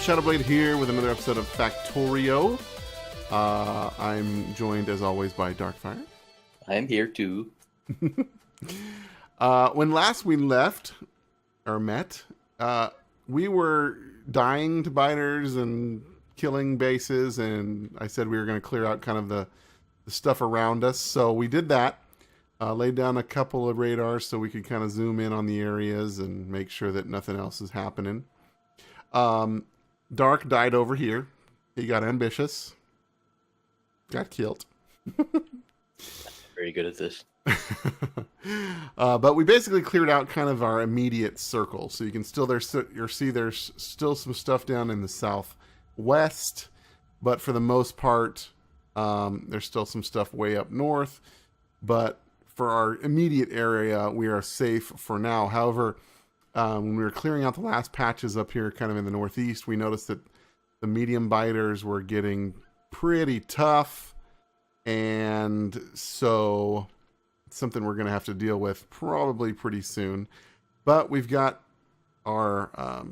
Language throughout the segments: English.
Shadowblade here with another episode of Factorio. I'm joined, as always, by Darkfyere. I am here too. When last we left, or met, we were dying to biters and killing bases, and I said we were going to clear out kind of the stuff around us. So we did that. Laid down a couple of radars so we could kind of zoom in on the areas and make sure that nothing else is happening. Dark died over here. He got ambitious. Got killed. Very good at this. But we basically cleared out kind of our immediate circle. So you can still there's still some stuff down in the southwest, but for the most part, there's still some stuff way up north. But for our immediate area, we are safe for now. However, when we were clearing out the last patches up here, kind of in the northeast, we noticed that the medium biters were getting pretty tough, and so it's something we're going to have to deal with probably pretty soon. But we've got our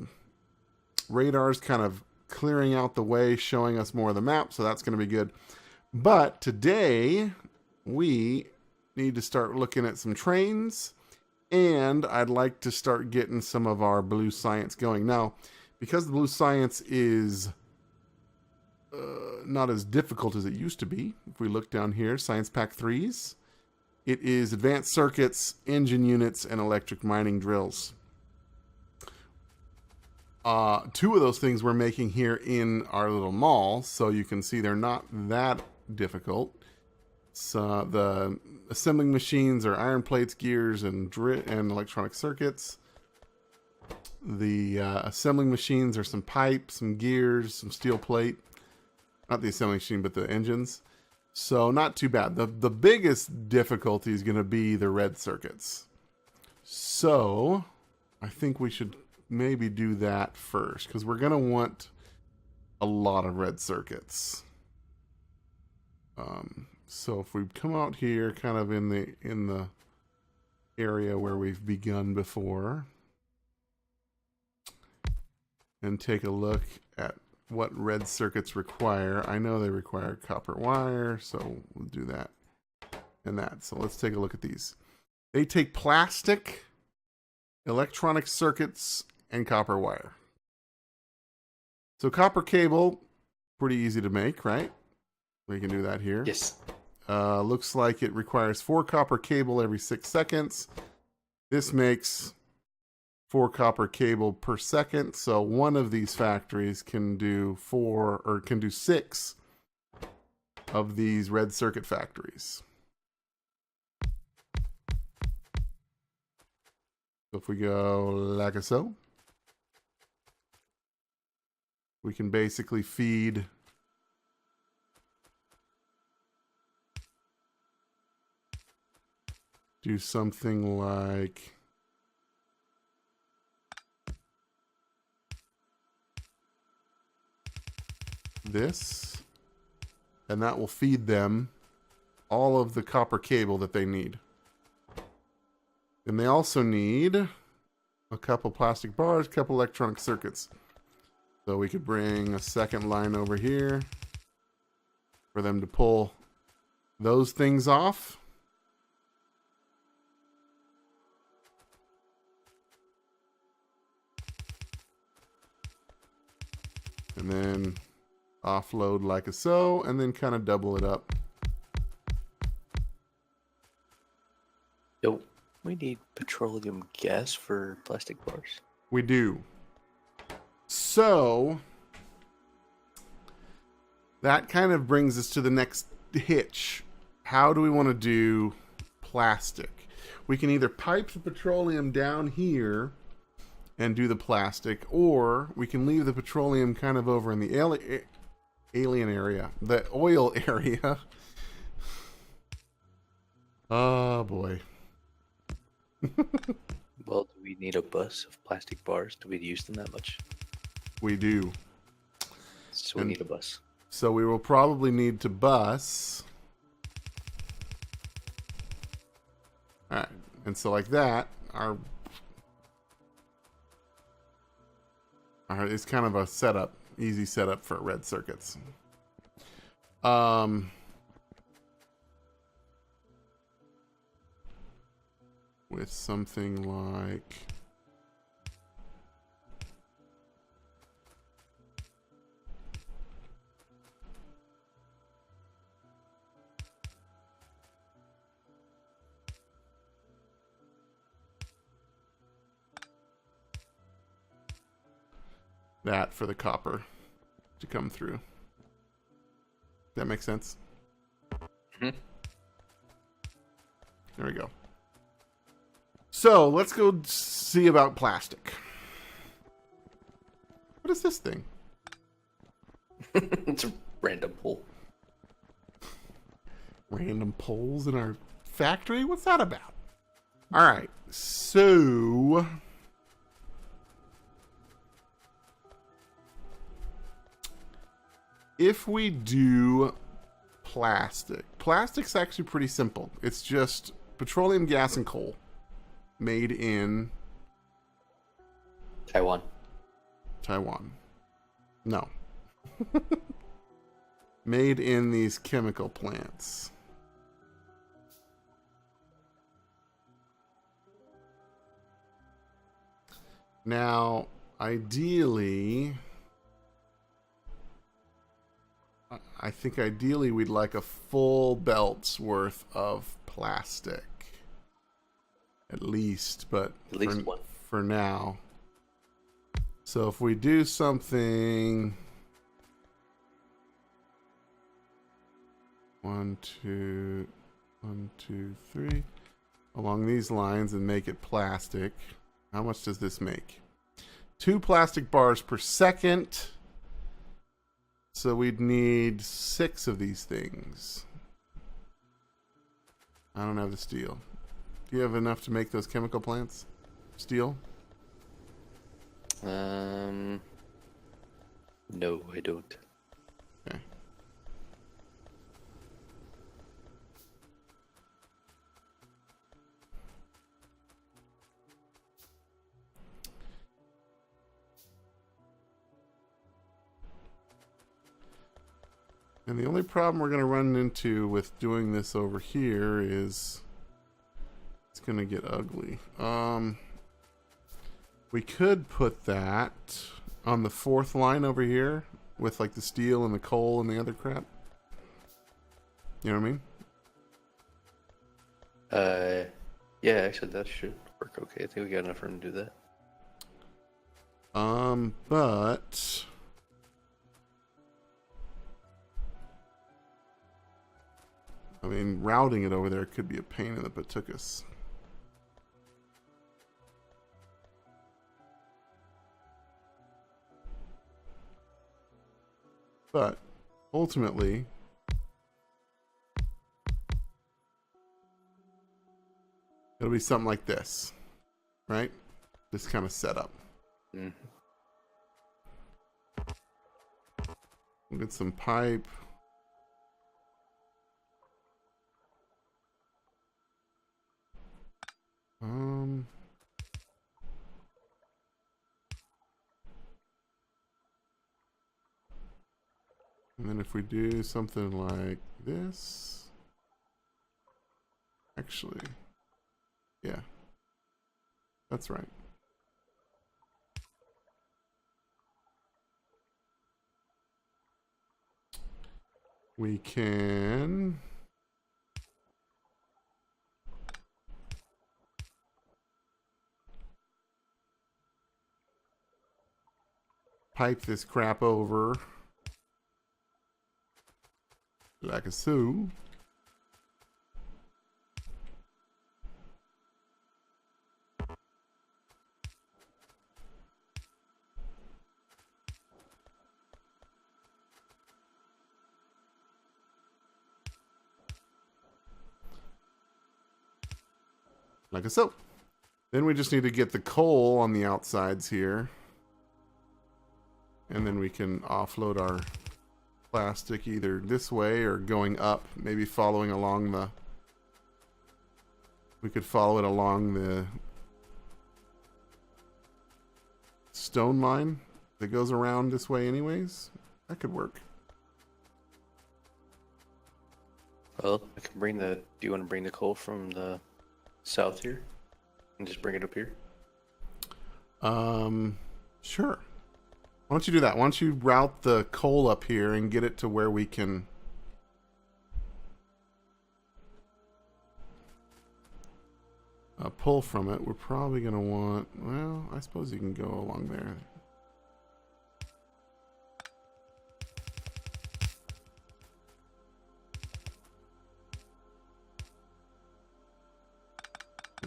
radars kind of clearing out the way, showing us more of the map, so that's going to be good. But today, we need to start looking at some trains, and I'd like to start getting some of our blue science going. Now, because the blue science is not as difficult as it used to be, if we look down here, Science Pack 3s, it is advanced circuits, engine units, and electric mining drills. Two of those things we're making here in our little mall, so you can see they're not that difficult. So the assembling machines are iron plates, gears, and electronic circuits. The assembling machines are some pipes, some gears, some steel plate. Not the assembling machine, but the engines. So not too bad. The biggest difficulty is going to be the red circuits. So I think we should maybe do that first, because we're going to want a lot of red circuits. So if we come out here kind of in the area where we've begun before and take a look at what red circuits require. I know they require copper wire, so we'll do that and that. So let's take a look at these. They take plastic, electronic circuits, and copper wire. So copper cable, pretty easy to make, right? We can do that here. Yes. Looks like it requires 4 copper cable every 6 seconds. This makes 4 copper cable per second. So one of these factories can do 6 of these red circuit factories. So if we go like so, we can basically feed do something like this, and that will feed them all of the copper cable that they need. And they also need a couple plastic bars, a couple electronic circuits. So we could bring a second line over here for them to pull those things off. And then offload like so, and then kind of double it up. Yo, we need petroleum gas for plastic bars. We do. So that kind of brings us to the next hitch. How do we want to do plastic? We can either pipe the petroleum down here and do the plastic, or we can leave the petroleum kind of over in the alien area, the oil area. Oh boy. Well, do we need a bus of plastic bars? Do we use them that much? We do. So we need a bus. So we will probably need to bus. Alright, and so like that, it's kind of a setup. easy setup for red circuits. With something like that for the copper to come through. That makes sense? Mhm. There we go. So let's go see about plastic. What is this thing? It's a random pull. Random poles in our factory? What's that about? All right. So if we do plastic's actually pretty simple. It's just petroleum gas and coal made in Taiwan. No. Made in these chemical plants. Now, ideally, I think ideally we'd like a full belt's worth of plastic. At least, but At least one. for now. So if we do something 1, 2, 1, 2, 3 along these lines and make it plastic, how much does this make? 2 plastic bars per second. So we'd need 6 of these things. I don't have the steel. Do you have enough to make those chemical plants? Steel? No, I don't. Okay. And the only problem we're going to run into with doing this over here is it's going to get ugly. We could put that on the 4th line over here with like the steel and the coal and the other crap. You know what I mean? Yeah, actually that should work okay. I think we got enough room to do that. But I mean, routing it over there could be a pain in the patukas. But ultimately, it'll be something like this, right? This kind of setup. Mm-hmm. We'll get some pipe. And then if we do something like this, actually, yeah, that's right. We can pipe this crap over like a so. Like so. Then we just need to get the coal on the outsides here. And then we can offload our plastic either this way or going up, maybe following along the... We could follow it along the stone line that goes around this way anyways. That could work. Well, I can bring the. Do you want to bring the coal from the south here, and just bring it up here? Sure. Why don't you do that? Why don't you route the coal up here and get it to where we can pull from it. We're probably going to want, well, I suppose you can go along there.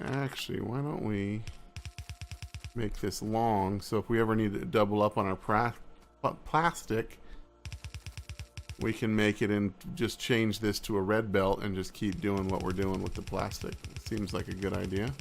Actually, why don't we make this long, so if we ever need to double up on our plastic, we can make it and just change this to a red belt and just keep doing what we're doing with the plastic. Seems like a good idea.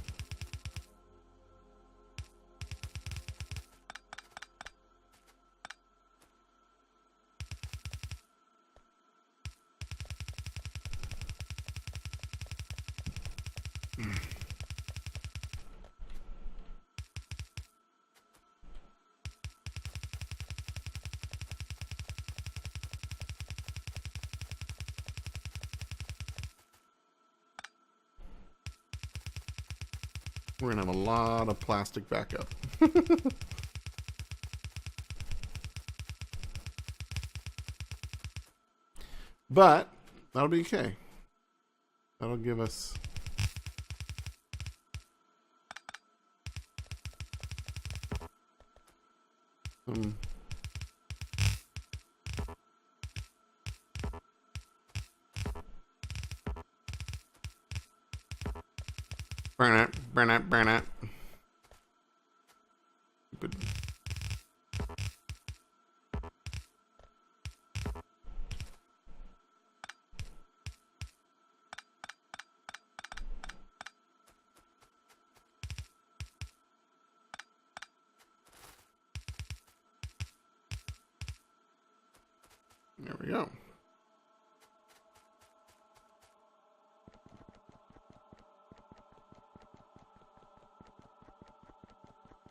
We're gonna have a lot of plastic backup. But that'll be okay. That'll give us some burn it. Stupid. There we go.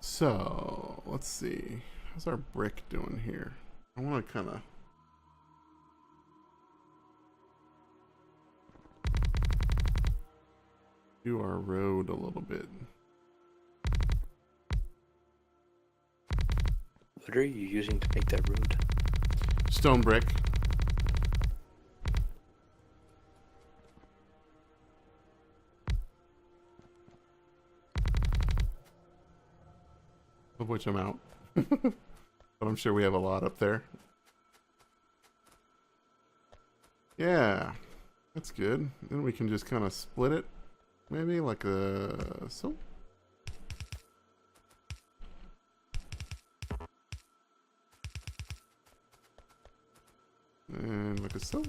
So, let's see. How's our brick doing here? I want to kind of... do our road a little bit. What are you using to make that road? Stone brick. Of which I'm out. But I'm sure we have a lot up there. Yeah, that's good. Then we can just kind of split it. Maybe like so. And like so.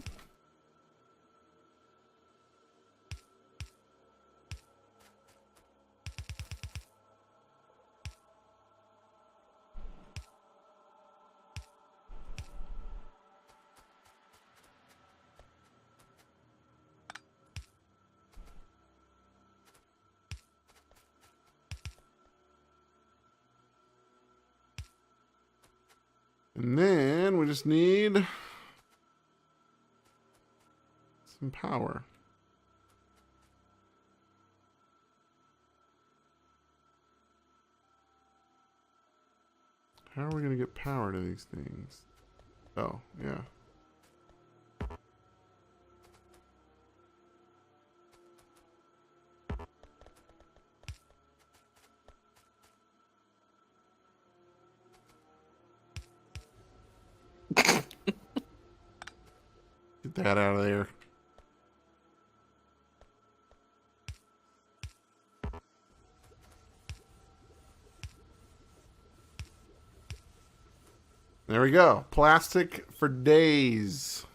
And then we just need some power. How are we going to get power to these things? Oh, yeah. Get that out of there. There we go. Plastic for days.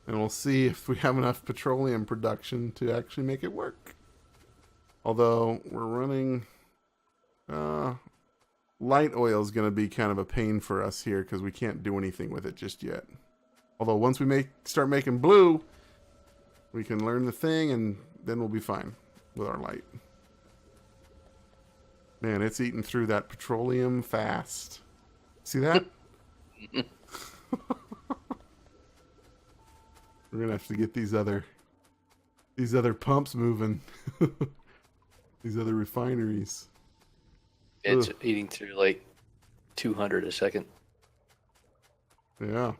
And we'll see if we have enough petroleum production to actually make it work. Although we're running... light oil is going to be kind of a pain for us here because we can't do anything with it just yet. Although once we start making blue, we can learn the thing and then we'll be fine with our light. Man, it's eating through that petroleum fast. See that? We're gonna have to get these other pumps moving. These other refineries. It's Ugh. eating through like 200 a second. Yeah.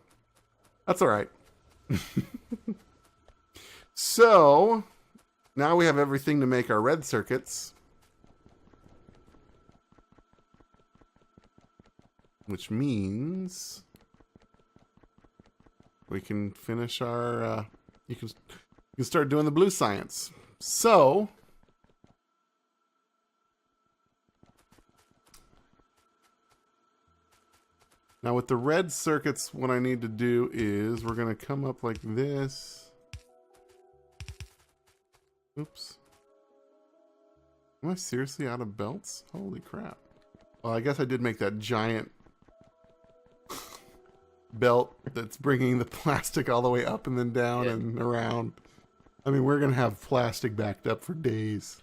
That's all right. So, now we have everything to make our red circuits. Which means we can finish our you can start doing the blue science. So, now with the red circuits, what I need to do is we're going to come up like this. Oops. Am I seriously out of belts? Holy crap. Well, I guess I did make that giant belt that's bringing the plastic all the way up and then down and around. I mean, we're going to have plastic backed up for days.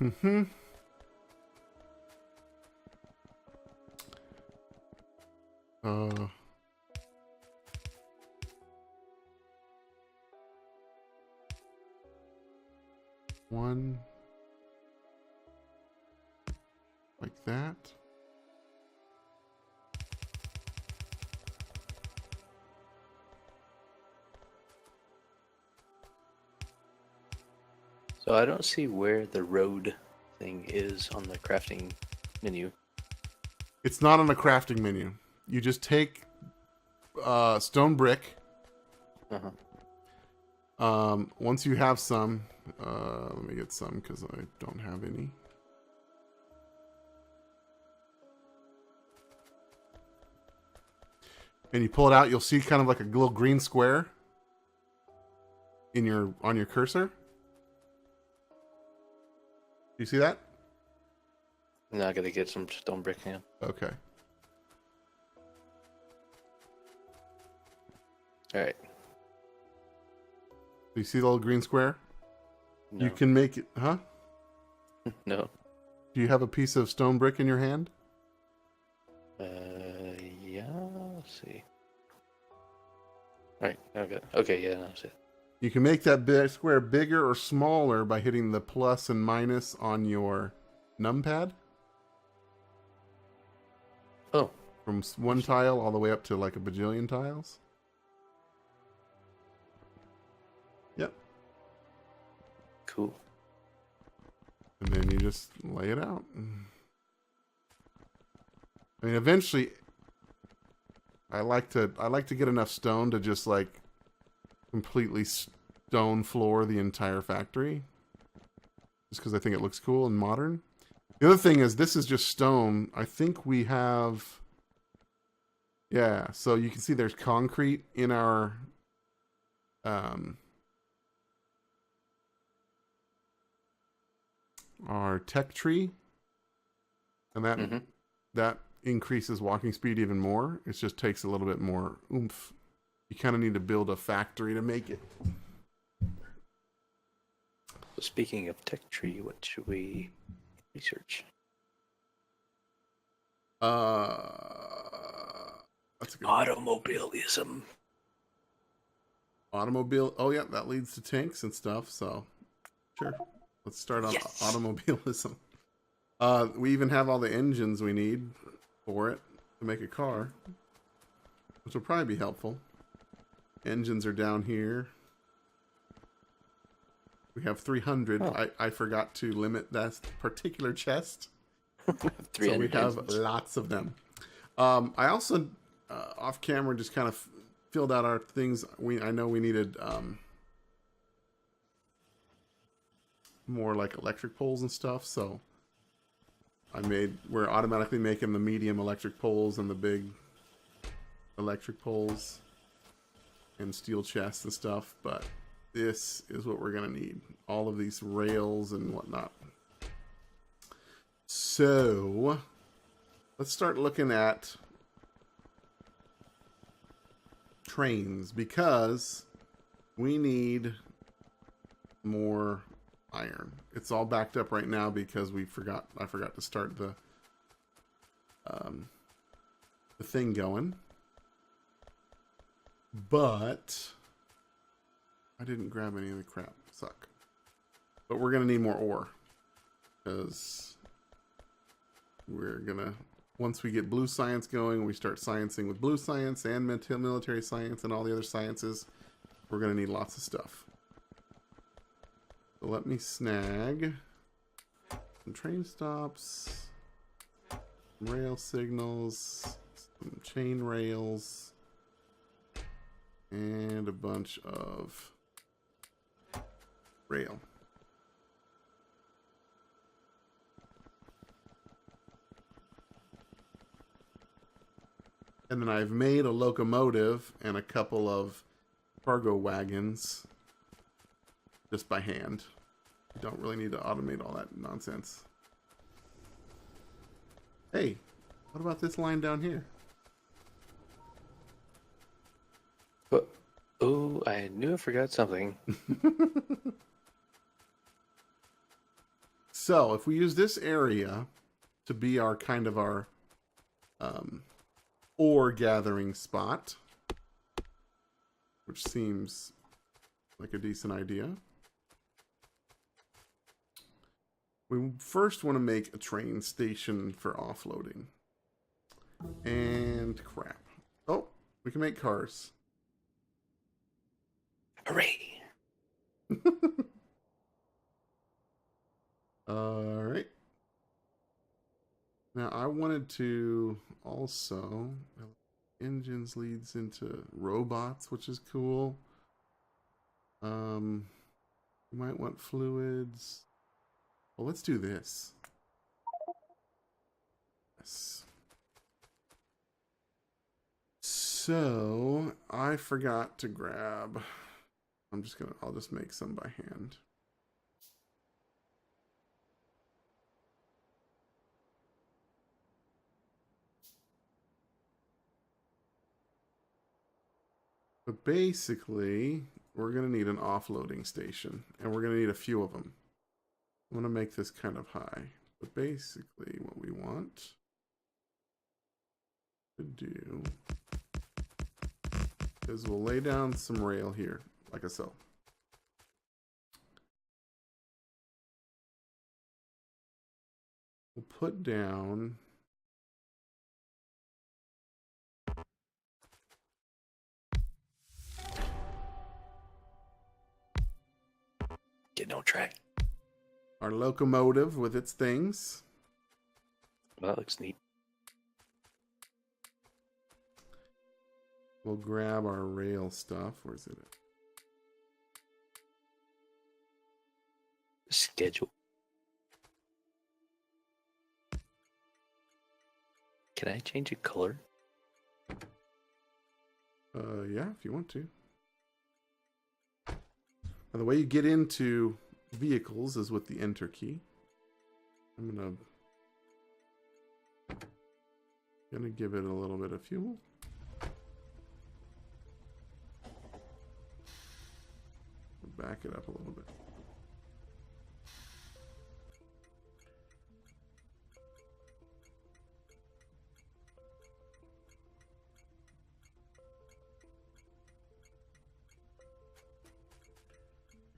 Mm-hmm. One like that. So I don't see where the road thing is on the crafting menu. It's not on the crafting menu. You just take stone brick. Once you have some, let me get some because I don't have any. And you pull it out, you'll see kind of like a little green square in on your cursor. Do you see that? Now I gotta get some stone brick now. Okay. Alright. Do you see the little green square? No. You can make it, huh? No. Do you have a piece of stone brick in your hand? Yeah, let's see. Alright, okay, yeah, that's it. You can make that square bigger or smaller by hitting the plus and minus on your numpad. Oh. From one tile all the way up to like a bajillion tiles. Yep. Cool. And then you just lay it out. I mean, eventually, I like to get enough stone to just like completely stone floor the entire factory, just because I think it looks cool and modern. The other thing is, this is just stone. I think we have, yeah. So you can see there's concrete in our tech tree, and that increases walking speed even more. It just takes a little bit more oomph. You kind of need to build a factory to make it. So speaking of tech tree, what should we research? That's a good Automobilism. automobile. Oh yeah, that leads to tanks and stuff. So sure, let's start on automobilism. We even have all the engines we need for it to make a car, which will probably be helpful. Engines are down here. We have 300. Oh. I forgot to limit that particular chest. So we have engines. lots of them. I also, off camera, just kind of filled out our things. I know we needed more like electric poles and stuff. So we're automatically making the medium electric poles and the big electric poles and steel chests and stuff. But this is what we're going to need. All of these rails and whatnot. So let's start looking at trains, because we need more iron. It's all backed up right now because I forgot to start the thing going. But I didn't grab any of the crap. Suck. But we're gonna need more ore. Because we're gonna, once we get blue science going, we start sciencing with blue science and military science and all the other sciences, we're gonna need lots of stuff. So let me snag some train stops, some rail signals, some chain rails, and a bunch of rail. And then I've made a locomotive and a couple of cargo wagons just by hand. You don't really need to automate all that nonsense. Hey, what about this line down here? But, oh, I knew I forgot something. So if we use this area to be our kind of our ore gathering spot, which seems like a decent idea, we first want to make a train station for offloading. And crap. Oh, we can make cars. Hooray! All right. Now I wanted to also, engines leads into robots, which is cool. You might want fluids. Well, let's do this. Yes. So I forgot to grab. I'll just make some by hand. But basically, we're going to need an offloading station, and we're going to need a few of them. I'm going to make this kind of high. But basically, what we want to do is we'll lay down some rail here, like so. We'll put down Getting on track. our locomotive with its things. Well, that looks neat. We'll grab our rail stuff. Where's it at? Schedule. Can I change a color? Yeah, if you want to. Now, the way you get into vehicles is with the enter key. I'm gonna give it a little bit of fuel. Back it up a little bit.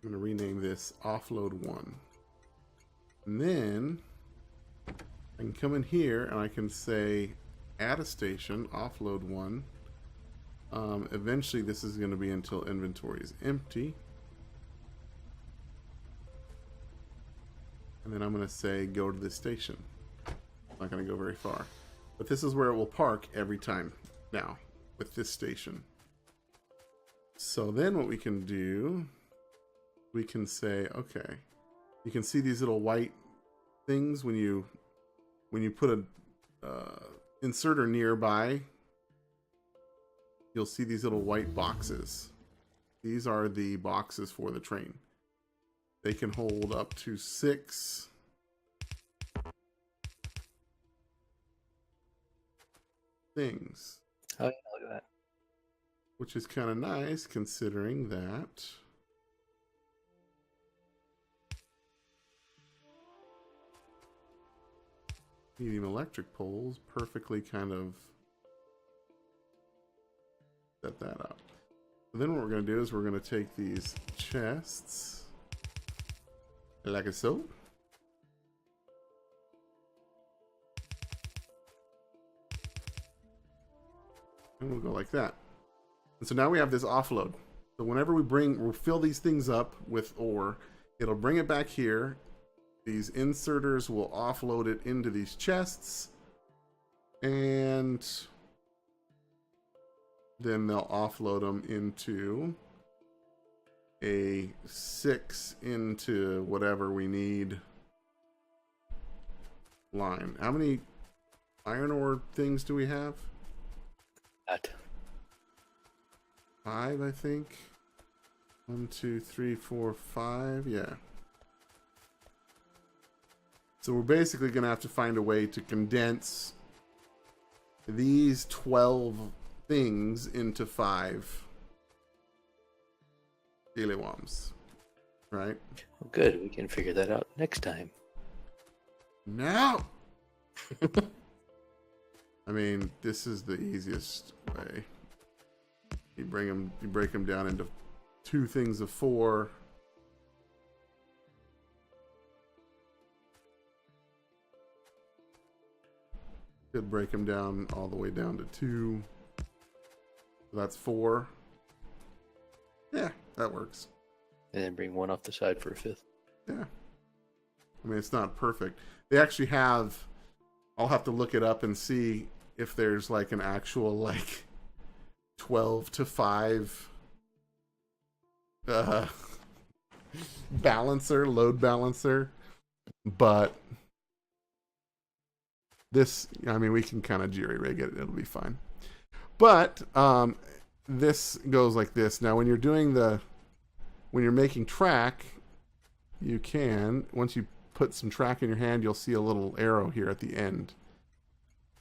I'm going to rename this Offload 1. And then I can come in here and I can say add a station, Offload 1. Eventually this is going to be until inventory is empty. And then I'm going to say go to this station. I'm not going to go very far. But this is where it will park every time now with this station. So then what we can do, we can say, okay, you can see these little white things when you put a inserter nearby, you'll see these little white boxes. These are the boxes for the train. They can hold up to 6 things. Oh, yeah, look at that. which is kind of nice considering that medium electric poles perfectly kind of set that up. So then what we're going to do is we're going to take these chests like so. And we'll go like that. And so now we have this offload. So whenever we'll fill these things up with ore, it'll bring it back here. These inserters will offload it into these chests. And then they'll offload them into a 6 into whatever we need line. How many iron ore things do we have? That. 5, I think. 1, 2, 3, 4, 5. Yeah. So we're basically going to have to find a way to condense these 12 things into 5 kilowatts. Right? Well, good. We can figure that out next time. No! I mean, this is the easiest way. You break them down into 2 things of 4. Could break them down all the way down to 2. So that's 4. Yeah, that works. And then bring one off the side for a 5th. Yeah. I mean, it's not perfect. They actually have... I'll have to look it up and see if there's like an actual like 12 to 5 balancer, load balancer. But this, I mean, we can kind of jerry rig it. It'll be fine. But this goes like this. Now, when you're making track, you can, once you put some track in your hand, you'll see a little arrow here at the end.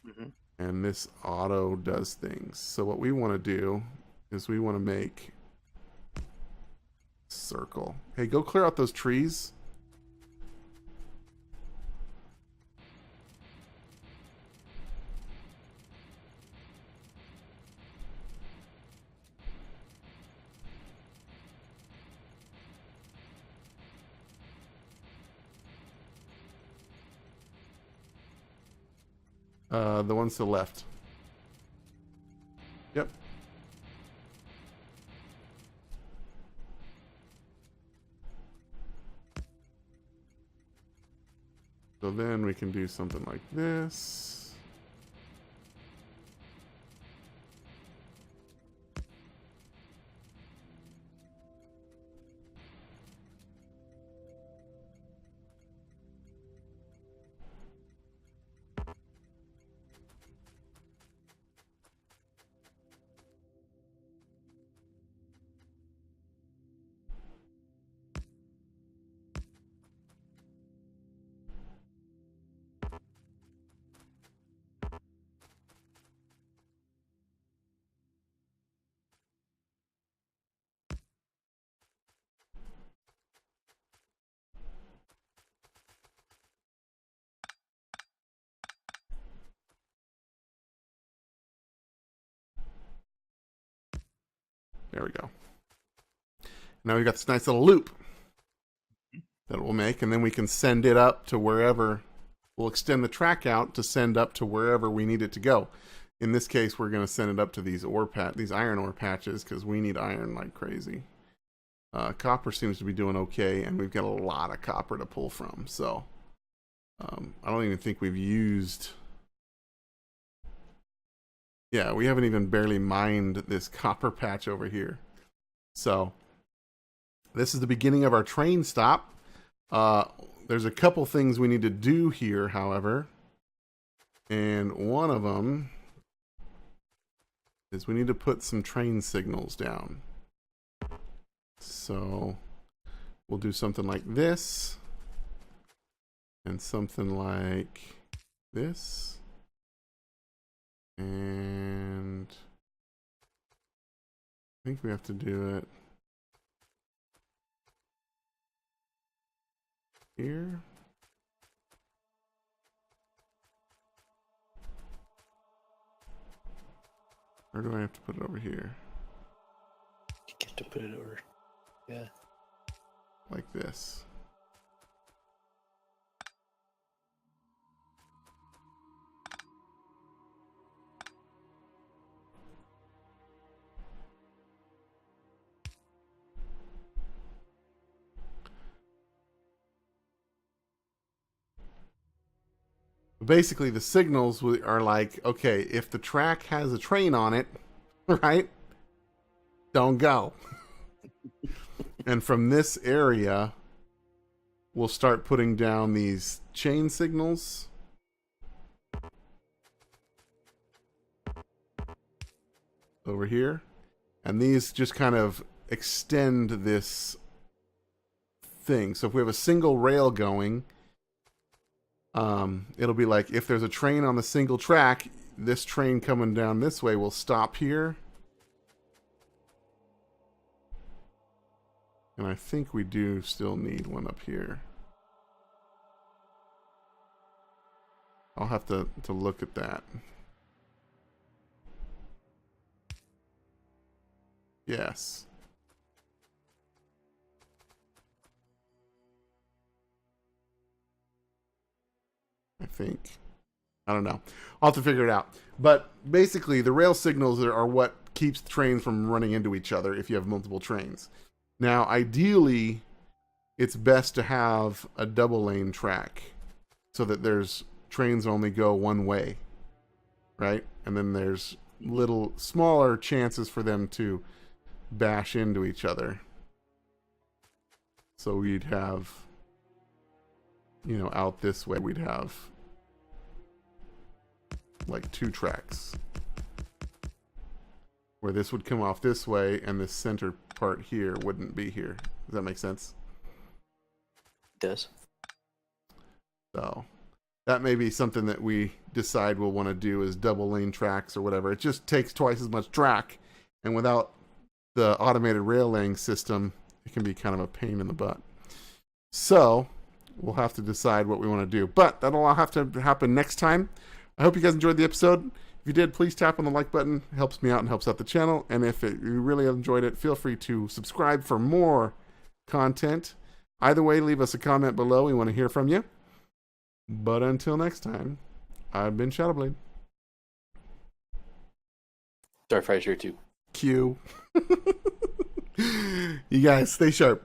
Mm-hmm. And this auto does things. So what we want to do is we want to make circle. Hey, go clear out those trees. The ones to the left. Yep. So then we can do something like this. There we go. Now we've got this nice little loop that we'll make, and then we can send it up to wherever. We'll extend the track out to send up to wherever we need it to go. In this case, we're going to send it up to these iron ore patches because we need iron like crazy. Copper seems to be doing okay, and we've got a lot of copper to pull from. So I don't even think we've used... Yeah, we haven't even barely mined this copper patch over here. So this is the beginning of our train stop. There's a couple things we need to do here, however. And one of them is we need to put some train signals down. So we'll do something like this. And something like this. And I think we have to do it here. Or do I have to put it over here? You get to put it over. Yeah. Like this. Basically, the signals are like, okay, if the track has a train on it, right? Don't go. And from this area, we'll start putting down these chain signals. Over here. And these just kind of extend this thing. So if we have a single rail going, it'll be like if there's a train on the single track, this train coming down this way will stop here. And I think we do still need one up here. I'll have to look at that. Yes. I think. I don't know. I'll have to figure it out. But basically, the rail signals are what keeps trains from running into each other if you have multiple trains. Now, ideally, it's best to have a double lane track so that there's trains only go one way, right? And then there's little smaller chances for them to bash into each other. So we'd have, you know, out this way, we'd have like 2 tracks where this would come off this way and this center part here wouldn't be here. Does that make sense? It does. So that may be something that we decide we'll want to do is double lane tracks or whatever. It just takes twice as much track, and without the automated rail laying system, it can be kind of a pain in the butt. So we'll have to decide what we want to do, but that'll all have to happen next time. I hope you guys enjoyed the episode. If you did, please tap on the like button. It helps me out and helps out the channel. And if you really enjoyed it, feel free to subscribe for more content. Either way, leave us a comment below. We want to hear from you. But until next time, I've been Shadowblade. Darkfyere here too. Q. You guys, stay sharp.